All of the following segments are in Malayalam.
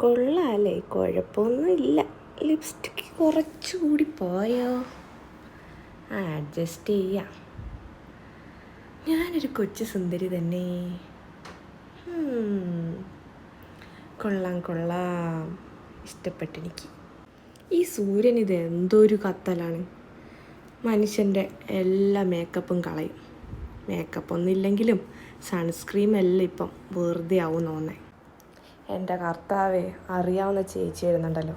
കൊള്ളാമല്ലേ, കുഴപ്പമൊന്നുമില്ല. ലിപ്സ്റ്റിക്ക് കുറച്ചുകൂടി പോയോ? അഡ്ജസ്റ്റ് ചെയ്യാം. ഞാനൊരു കൊച്ചു സുന്ദരി തന്നെ. കൊള്ളാം കൊള്ളാം, ഇഷ്ടപ്പെട്ടെനിക്ക്. ഈ സൂര്യൻ ഇത് എന്തൊരു കത്തലാണ്. മനുഷ്യൻ്റെ എല്ലാ മേക്കപ്പും കളയും. മേക്കപ്പ് ഒന്നും ഇല്ലെങ്കിലും സൺസ്ക്രീം എല്ലാം ഇപ്പം വെറുതെ ആവും തോന്നേ. എൻ്റെ കർത്താവേ, അറിയാവുന്ന ചേച്ചി എഴുന്നുണ്ടല്ലോ.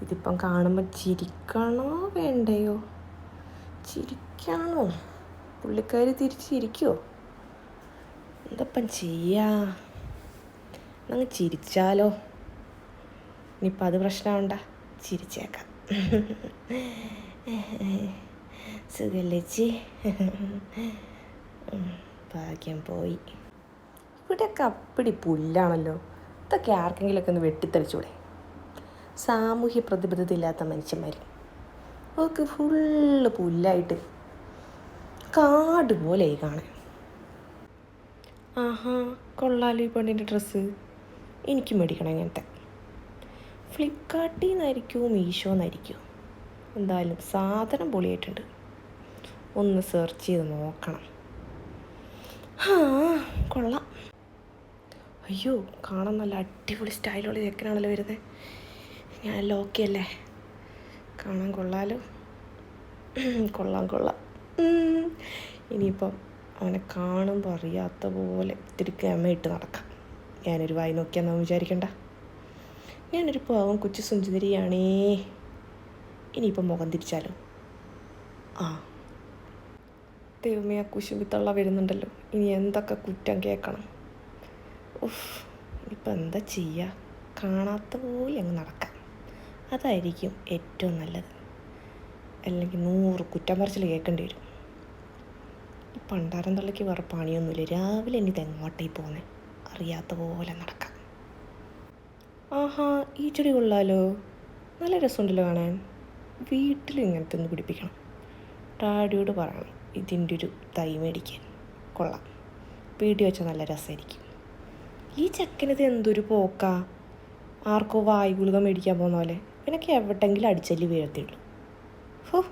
ഇതിപ്പം കാണുമ്പോൾ ചിരിക്കണോ വേണ്ടയോ? ചിരിക്കണോ? പുള്ളിക്കാരി തിരിച്ചിരിക്കുമോ? എന്തപ്പം ചെയ്യാ? അങ്ങ് ചിരിച്ചാലോ? ഇനിയിപ്പം അത് പ്രശ്നമുണ്ട, ചിരിച്ചേക്കാം. സുഖല്ലേ ചേച്ചി? ഭാഗ്യം പോയി. ഇവിടെയൊക്കെ അപ്പടി പുല്ലാണല്ലോ. ഇതൊക്കെ ആർക്കെങ്കിലുമൊക്കെ ഒന്ന് വെട്ടിത്തെളിച്ചൂടെ? സാമൂഹ്യ പ്രതിബദ്ധത ഇല്ലാത്ത മനുഷ്യന്മാർ. അതൊക്കെ ഫുള്ള് പുല്ലായിട്ട് കാട് പോലെയായി കാണാൻ. ആഹാ, കൊള്ളാലോ ഈ പെണ്ണിൻ്റെ ഡ്രസ്സ്. എനിക്ക് മേടിക്കണം ഇങ്ങനത്തെ. ഫ്ലിപ്കാർട്ടിൽ നിന്നായിരിക്കുമോ മീഷോ എന്നായിരിക്കുമോ? എന്തായാലും സാധനം പൊളിയായിട്ടുണ്ട്. ഒന്ന് സെർച്ച് ചെയ്ത് നോക്കണം. കൊള്ളാം. അയ്യോ, കാണാൻ നല്ല അടിപൊളി സ്റ്റൈലുള്ള ചെക്കനാണല്ലോ വരുന്നത്. ഞാനെല്ലാം ഓക്കെ അല്ലേ? കാണാൻ കൊള്ളാലോ. കൊള്ളാം കൊള്ളാം. ഇനിയിപ്പം അവനെ കാണുമ്പോൾ അറിയാത്ത പോലെ ഇത്തിരി ഗമയിട്ട് നടക്കാം. ഞാനൊരു വായി നോക്കിയാന്നോ വിചാരിക്കണ്ട. ഞാനൊരു പാവം കൊച്ചു സുന്ദരിയാണേ. ഇനിയിപ്പം മുഖം തിരിച്ചാലോ? ദൈവമേ, ആ കുശുമ്പിത്തള്ള വരുന്നുണ്ടല്ലോ. ഇനി എന്തൊക്കെ കുറ്റം കേൾക്കണം. ഇനിയിപ്പോൾ എന്താ ചെയ്യുക? കാണാത്ത പോലെ അങ്ങ് നടക്കാം. അതായിരിക്കും ഏറ്റവും നല്ലത്. അല്ലെങ്കിൽ 100 കുറ്റം പറച്ചിൽ കേൾക്കേണ്ടി വരും. ഈ പണ്ടാരം തള്ളയ്ക്ക് വേറെ പണിയൊന്നുമില്ല. രാവിലെ ഇനി തെങ്ങോട്ടേക്ക് പോകുന്നത് അറിയാത്ത പോലെ നടക്കാം. ആഹാ, ഈ ചെടി കൊള്ളാലോ. നല്ല രസമുണ്ടല്ലോ കാണാൻ. വീട്ടിലും ഇങ്ങനത്തെ ഒന്ന് പിടിപ്പിക്കണം. ഡാഡിയോട് പറയണം ഇതിൻ്റെ ഒരു തൈ മേടിക്കാൻ. കൊള്ളാം, വീഡിയോ വെച്ചാൽ നല്ല രസമായിരിക്കും. ഈ ചെക്കനത് എന്തൊരു പോക്കാ. ആർക്കോ വായു ഗുളിക മേടിക്കാൻ പോകുന്ന പോലെ. ഇവനൊക്കെ എവിടെയെങ്കിലും അടിച്ചല്ലി വീഴത്തുള്ളൂ.